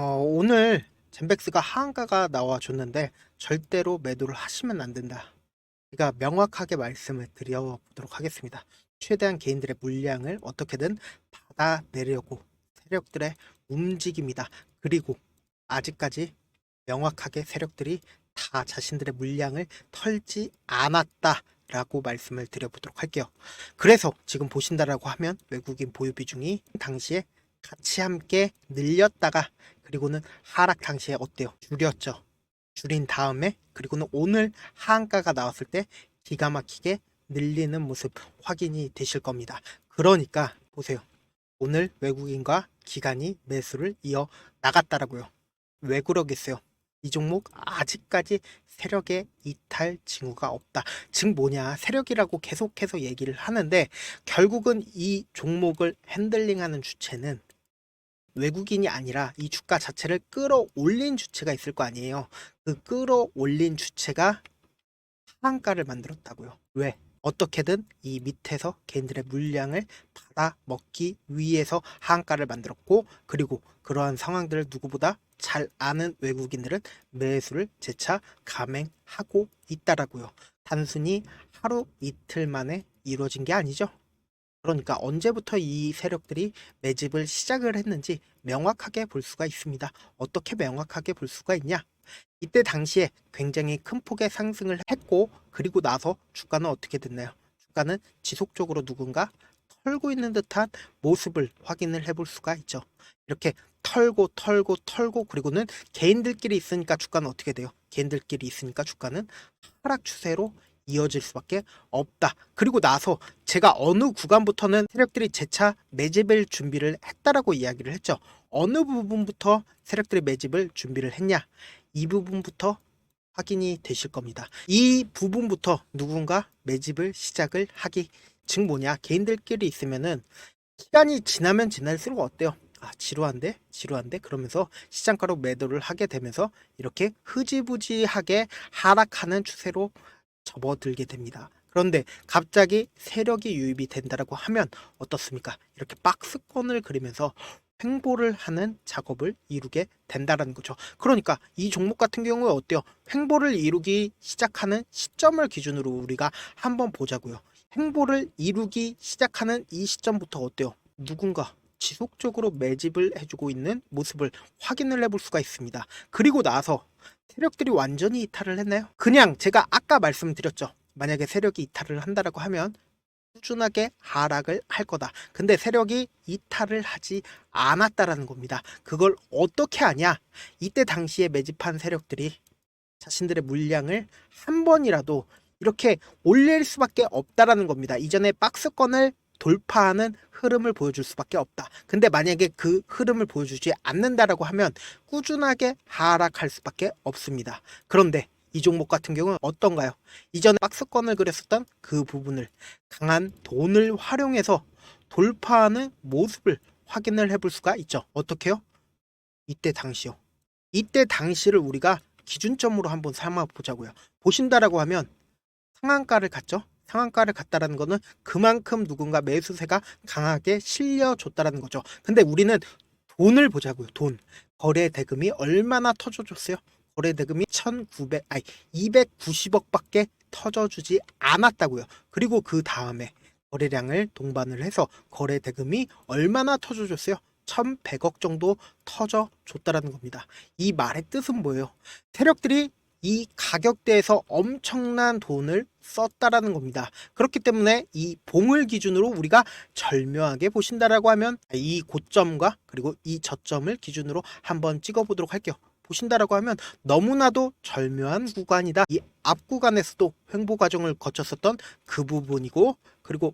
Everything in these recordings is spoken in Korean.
오늘 젠백스가 하한가가 나와줬는데 절대로 매도를 하시면 안 된다. 제가 명확하게 말씀을 드려보도록 하겠습니다. 최대한 개인들의 물량을 어떻게든 받아내려고 세력들의 움직임이다. 그리고 아직까지 명확하게 세력들이 다 자신들의 물량을 털지 않았다라고 말씀을 드려보도록 할게요. 그래서 지금 보신다라고 하면 외국인 보유 비중이 당시에 같이 함께 늘렸다가 그리고는 하락 당시에 어때요? 줄였죠. 줄인 다음에 그리고는 오늘 하한가가 나왔을 때 기가 막히게 늘리는 모습 확인이 되실 겁니다. 그러니까 보세요. 오늘 외국인과 기관이 매수를 이어 나갔다라고요. 왜 그러겠어요? 이 종목 아직까지 세력의 이탈 징후가 없다. 즉 뭐냐? 세력이라고 계속해서 얘기를 하는데 결국은 이 종목을 핸들링하는 주체는 외국인이 아니라 이 주가 자체를 끌어올린 주체가 있을 거 아니에요. 그 끌어올린 주체가 하한가를 만들었다고요. 왜? 어떻게든 이 밑에서 개인들의 물량을 받아 먹기 위해서 하한가를 만들었고, 그리고 그러한 상황들을 누구보다 잘 아는 외국인들은 매수를 재차 감행하고 있다라고요. 단순히 하루 이틀 만에 이루어진 게 아니죠. 그러니까 언제부터 이 세력들이 매집을 시작을 했는지 명확하게 볼 수가 있습니다. 어떻게 명확하게 볼 수가 있냐? 이때 당시에 굉장히 큰 폭의 상승을 했고 그리고 나서 주가는 어떻게 됐나요? 주가는 지속적으로 누군가 털고 있는 듯한 모습을 확인을 해볼 수가 있죠. 이렇게 털고 그리고는 개인들끼리 있으니까 주가는 어떻게 돼요? 개인들끼리 있으니까 주가는 하락 추세로 이어질 수밖에 없다. 그리고 나서 제가 어느 구간부터는 세력들이 재차 매집을 준비를 했다라고 이야기를 했죠. 어느 부분부터 세력들이 매집을 준비를 했냐? 이 부분부터 확인이 되실 겁니다. 이 부분부터 누군가 매집을 시작을 하기, 즉 뭐냐? 개인들끼리 있으면은 시간이 지나면 지날수록 어때요? 아, 지루한데? 그러면서 시장가로 매도를 하게 되면서 이렇게 흐지부지하게 하락하는 추세로 접어들게 됩니다. 그런데 갑자기 세력이 유입이 된다라고 하면 어떻습니까? 이렇게 박스권을 그리면서 횡보를 하는 작업을 이루게 된다라는 거죠. 그러니까 이 종목 같은 경우에 어때요? 횡보를 이루기 시작하는 시점을 기준으로 우리가 한번 보자고요. 횡보를 이루기 시작하는 이 시점부터 어때요? 누군가 지속적으로 매집을 해주고 있는 모습을 확인을 해볼 수가 있습니다. 그리고 나서 세력들이 완전히 이탈을 했나요? 그냥 제가 아까 말씀드렸죠. 만약에 세력이 이탈을 한다라고 하면 꾸준하게 하락을 할 거다. 근데 세력이 이탈을 하지 않았다라는 겁니다. 그걸 어떻게 하냐? 이때 당시에 매집한 세력들이 자신들의 물량을 한 번이라도 이렇게 올릴 수밖에 없다라는 겁니다. 이전에 박스권을 돌파하는 흐름을 보여줄 수밖에 없다. 근데 만약에 그 흐름을 보여주지 않는다라고 하면 꾸준하게 하락할 수밖에 없습니다. 그런데 이 종목 같은 경우는 어떤가요? 이전에 박스권을 그렸었던 그 부분을 강한 돈을 활용해서 돌파하는 모습을 확인을 해볼 수가 있죠. 어떻게요? 이때 당시요. 이때 당시를 우리가 기준점으로 한번 삼아 보자고요. 보신다라고 하면 상한가를 갔죠. 상한가를 갔다라는 거는 그만큼 누군가 매수세가 강하게 실려줬다라는 거죠. 근데 우리는 돈을 보자고요. 돈. 거래 대금이 얼마나 터져줬어요? 거래 대금이 290억밖에 터져주지 않았다고요. 그리고 그 다음에 거래량을 동반을 해서 거래 대금이 얼마나 터져줬어요? 1100억 정도 터져줬다라는 겁니다. 이 말의 뜻은 뭐예요? 세력들이 이 가격대에서 엄청난 돈을 썼다라는 겁니다. 그렇기 때문에 이 봉을 기준으로 우리가 절묘하게 보신다라고 하면 이 고점과 그리고 이 저점을 기준으로 한번 찍어보도록 할게요. 보신다라고 하면 너무나도 절묘한 구간이다. 이 앞 구간에서도 횡보 과정을 거쳤었던 그 부분이고 그리고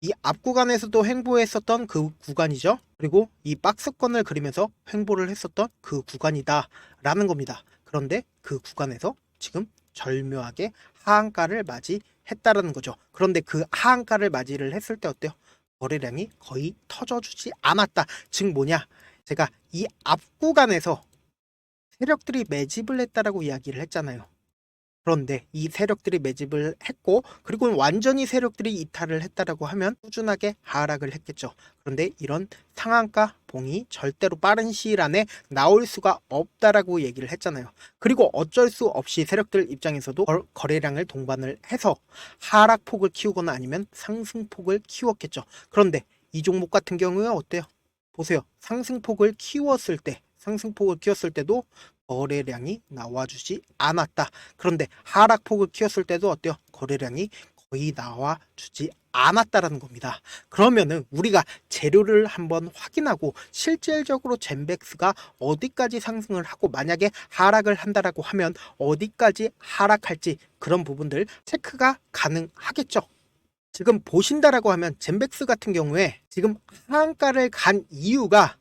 이 앞 구간에서도 횡보했었던 그 구간이죠. 그리고 이 박스권을 그리면서 횡보를 했었던 그 구간이다 라는 겁니다. 그런데 그 구간에서 지금 절묘하게 하한가를 맞이했다라는 거죠. 그런데 그 하한가를 맞이를 했을 때 어때요? 거래량이 거의 터져주지 않았다. 즉 뭐냐? 제가 이 앞 구간에서 세력들이 매집을 했다라고 이야기를 했잖아요. 그런데 이 세력들이 매집을 했고 그리고 완전히 세력들이 이탈을 했다라고 하면 꾸준하게 하락을 했겠죠. 그런데 이런 상한가 봉이 절대로 빠른 시일 안에 나올 수가 없다라고 얘기를 했잖아요. 그리고 어쩔 수 없이 세력들 입장에서도 거래량을 동반을 해서 하락폭을 키우거나 아니면 상승폭을 키웠겠죠. 그런데 이 종목 같은 경우에 어때요? 보세요. 상승폭을 키웠을 때도 거래량이 나와주지 않았다. 그런데 하락폭을 키웠을 때도 어때요? 거래량이 거의 나와주지 않았다라는 겁니다. 그러면은 우리가 재료를 한번 확인하고 실질적으로 젠백스가 어디까지 상승을 하고 만약에 하락을 한다라고 하면 어디까지 하락할지 그런 부분들 체크가 가능하겠죠. 지금 보신다라고 하면 젠백스 같은 경우에 지금 하한가를 간 이유가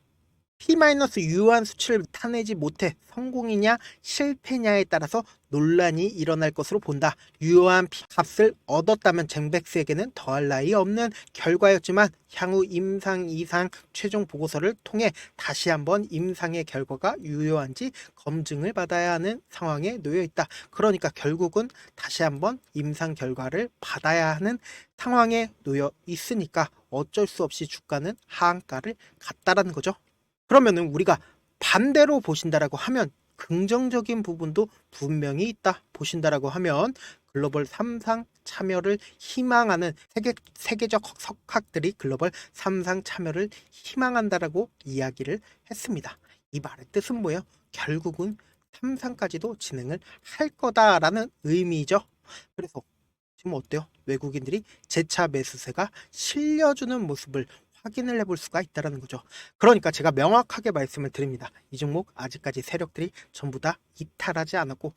P-유효한 수치를 타내지 못해 성공이냐 실패냐에 따라서 논란이 일어날 것으로 본다. 유효한 값을 얻었다면 젠백스에게는 더할 나위 없는 결과였지만 향후 임상 이상 최종 보고서를 통해 다시 한번 임상의 결과가 유효한지 검증을 받아야 하는 상황에 놓여 있다. 그러니까 결국은 다시 한번 임상 결과를 받아야 하는 상황에 놓여 있으니까 어쩔 수 없이 주가는 하한가를 갔다라는 거죠. 그러면은 우리가 반대로 보신다라고 하면 긍정적인 부분도 분명히 있다 보신다라고 하면 글로벌 3상 참여를 희망하는 세계적 석학들이 글로벌 3상 참여를 희망한다라고 이야기를 했습니다. 이 말의 뜻은 뭐예요? 결국은 3상까지도 진행을 할 거다라는 의미죠. 그래서 지금 어때요? 외국인들이 재차 매수세가 실려주는 모습을 확인을 해볼 수가 있다는 거죠. 그러니까 제가 명확하게 말씀을 드립니다. 이 종목 아직까지 세력들이 전부 다 이탈하지 않았고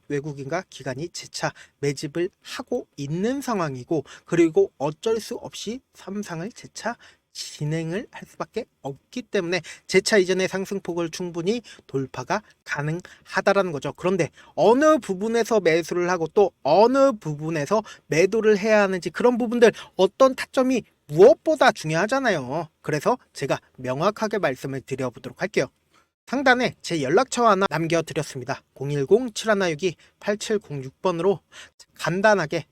외국인과 기관이 재차 매집을 하고 있는 상황이고 그리고 어쩔 수 없이 3상을 재차 진행을 할 수밖에 없기 때문에 재차 이전의 상승폭을 충분히 돌파가 가능하다라는 거죠. 그런데 어느 부분에서 매수를 하고 또 어느 부분에서 매도를 해야 하는지 그런 부분들 어떤 타점이 무엇보다 중요하잖아요. 그래서 제가 명확하게 말씀을 드려보도록 할게요. 상단에 제 연락처 하나 남겨드렸습니다. 010-7162-8706번으로 간단하게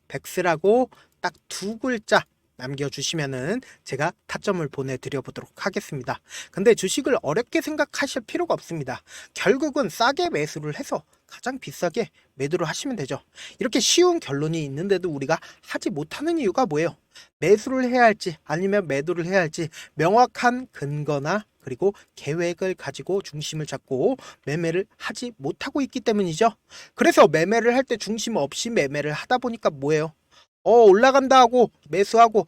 백스라고 딱 두 글자 남겨주시면은 제가 타점을 보내드려 보도록 하겠습니다. 근데 주식을 어렵게 생각하실 필요가 없습니다. 결국은 싸게 매수를 해서 가장 비싸게 매도를 하시면 되죠. 이렇게 쉬운 결론이 있는데도 우리가 하지 못하는 이유가 뭐예요? 매수를 해야 할지 아니면 매도를 해야 할지 명확한 근거나 그리고 계획을 가지고 중심을 잡고 매매를 하지 못하고 있기 때문이죠. 그래서 매매를 할 때 중심 없이 매매를 하다 보니까 뭐예요? 올라간다 하고 매수하고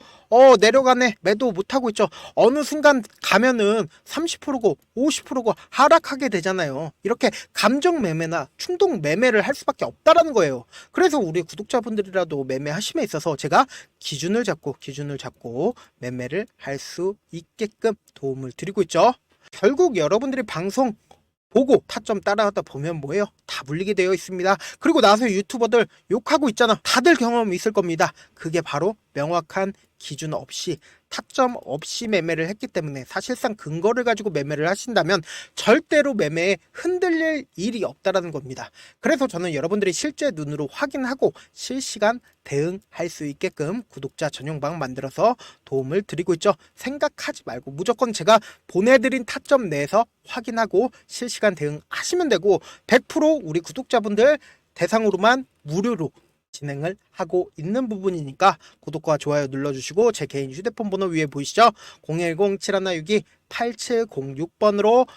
내려가네 매도 못하고 있죠. 어느 순간 가면은 30%고 50%고 하락하게 되잖아요. 이렇게 감정 매매나 충동 매매를 할 수밖에 없다라는 거예요. 그래서 우리 구독자분들이라도 매매하심에 있어서 제가 기준을 잡고 매매를 할 수 있게끔 도움을 드리고 있죠. 결국 여러분들이 방송 보고 타점 따라하다 보면 뭐예요? 다 물리게 되어 있습니다. 그리고 나서 유튜버들 욕하고 있잖아. 다들 경험 있을 겁니다. 그게 바로 명확한 기준 없이 타점 없이 매매를 했기 때문에 사실상 근거를 가지고 매매를 하신다면 절대로 매매에 흔들릴 일이 없다라는 겁니다. 그래서 저는 여러분들이 실제 눈으로 확인하고 실시간 대응할 수 있게끔 구독자 전용방 만들어서 도움을 드리고 있죠. 생각하지 말고 무조건 제가 보내드린 타점 내에서 확인하고 실시간 대응하시면 되고 100% 우리 구독자분들 대상으로만 무료로 진행을 하고 있는 부분이니까 구독과 좋아요 눌러주시고 제 개인 휴대폰 번호 위에 보이시죠? 010-7162-8706번으로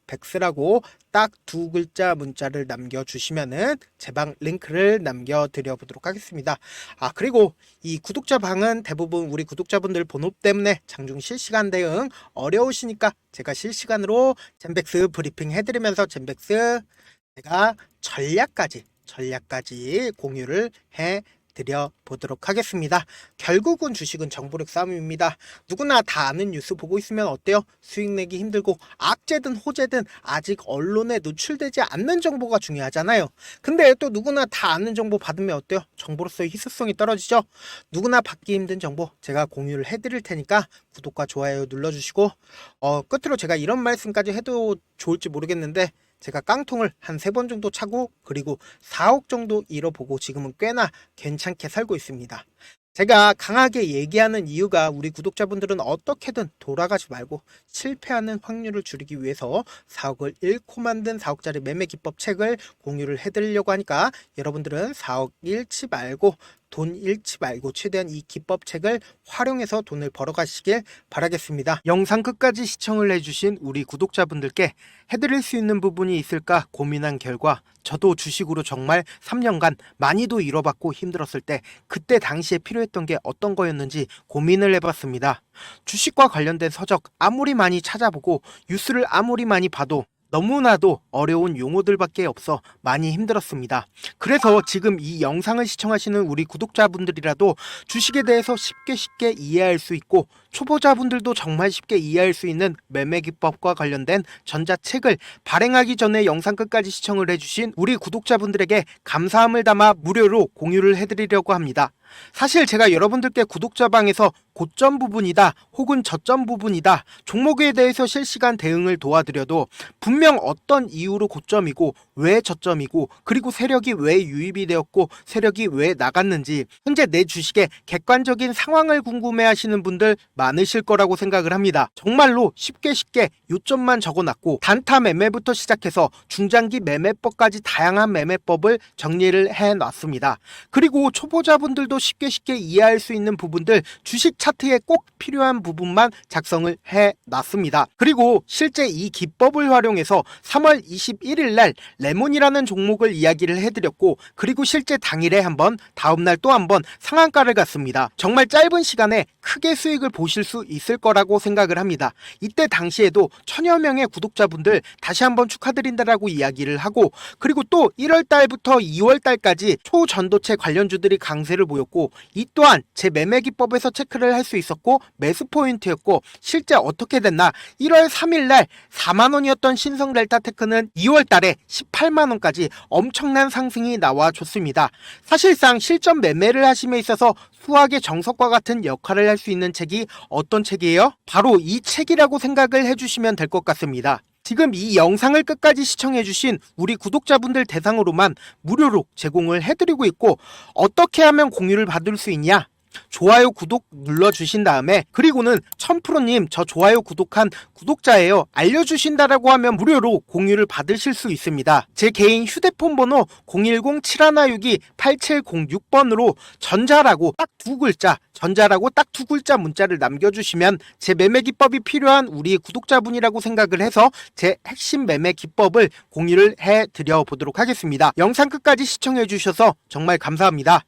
백스라고 딱 두 글자 문자를 남겨주시면은 제 방 링크를 남겨드려 보도록 하겠습니다. 그리고 이 구독자 방은 대부분 우리 구독자분들 번호 때문에 장중 실시간 대응 어려우시니까 제가 실시간으로 젠백스 브리핑 해드리면서 젠백스 제가 전략까지 공유를 해 드려 보도록 하겠습니다. 결국은 주식은 정보력 싸움입니다. 누구나 다 아는 뉴스 보고 있으면 어때요? 수익 내기 힘들고 악재든 호재든 아직 언론에 노출되지 않는 정보가 중요하잖아요. 근데 또 누구나 다 아는 정보 받으면 어때요? 정보로서의 희소성이 떨어지죠? 누구나 받기 힘든 정보 제가 공유를 해드릴 테니까 구독과 좋아요 눌러주시고 끝으로 제가 이런 말씀까지 해도 좋을지 모르겠는데 제가 깡통을 한 3번 정도 차고 그리고 4억 정도 잃어보고 지금은 꽤나 괜찮게 살고 있습니다. 제가 강하게 얘기하는 이유가 우리 구독자분들은 어떻게든 돌아가지 말고 실패하는 확률을 줄이기 위해서 4억을 잃고 만든 4억짜리 매매 기법 책을 공유를 해드리려고 하니까 여러분들은 4억 잃지 말고 돈 잃지 말고 최대한 이 기법 책을 활용해서 돈을 벌어가시길 바라겠습니다. 영상 끝까지 시청을 해주신 우리 구독자분들께 해드릴 수 있는 부분이 있을까 고민한 결과 저도 주식으로 정말 3년간 많이도 잃어봤고 힘들었을 때 그때 당시에 필요했던 게 어떤 거였는지 고민을 해봤습니다. 주식과 관련된 서적 아무리 많이 찾아보고 뉴스를 아무리 많이 봐도 너무나도 어려운 용어들밖에 없어 많이 힘들었습니다. 그래서 지금 이 영상을 시청하시는 우리 구독자분들이라도 주식에 대해서 쉽게 이해할 수 있고 초보자분들도 정말 쉽게 이해할 수 있는 매매 기법과 관련된 전자책을 발행하기 전에 영상 끝까지 시청을 해주신 우리 구독자분들에게 감사함을 담아 무료로 공유를 해드리려고 합니다. 사실 제가 여러분들께 구독자방에서 고점 부분이다 혹은 저점 부분이다 종목에 대해서 실시간 대응을 도와드려도 분명 어떤 이유로 고점이고 왜 저점이고 그리고 세력이 왜 유입이 되었고 세력이 왜 나갔는지 현재 내 주식의 객관적인 상황을 궁금해 하시는 분들 많으실 거라고 생각을 합니다. 정말로 쉽게 요점만 적어놨고 단타 매매부터 시작해서 중장기 매매법까지 다양한 매매법을 정리를 해놨습니다. 그리고 초보자분들도 쉽게 이해할 수 있는 부분들 주식 차트에 꼭 필요한 부분만 작성을 해놨습니다. 그리고 실제 이 기법을 활용해서 3월 21일 날 레몬이라는 종목을 이야기를 해드렸고 그리고 실제 당일에 한번 다음날 또 한번 상한가를 갔습니다. 정말 짧은 시간에 크게 수익을 보실 수 있을 거라고 생각을 합니다. 이때 당시에도 1000여 명의 구독자분들 다시 한번 축하드린다라고 이야기를 하고 그리고 또 1월 달부터 2월 달까지 초전도체 관련주들이 강세를 보였고 이 또한 제 매매 기법에서 체크를 할 수 있었고 매수 포인트였고 실제 어떻게 됐나 1월 3일 날 4만원이었던 신성 델타테크는 2월 달에 18만원까지 엄청난 상승이 나와줬습니다. 사실상 실전 매매를 하심에 있어서 수학의 정석과 같은 역할을 할 수 있는 책이 어떤 책이에요? 바로 이 책이라고 생각을 해주시면 될 것 같습니다. 지금 이 영상을 끝까지 시청해주신 우리 구독자분들 대상으로만 무료로 제공을 해드리고 있고 어떻게 하면 공유를 받을 수 있냐? 좋아요 구독 눌러주신 다음에 그리고는 1000%님 저 좋아요 구독한 구독자예요 알려주신다라고 하면 무료로 공유를 받으실 수 있습니다. 제 개인 휴대폰 번호 010-7162-8706번으로 전자라고 딱 두 글자 문자를 남겨주시면 제 매매 기법이 필요한 우리 구독자분이라고 생각을 해서 제 핵심 매매 기법을 공유를 해드려 보도록 하겠습니다. 영상 끝까지 시청해 주셔서 정말 감사합니다.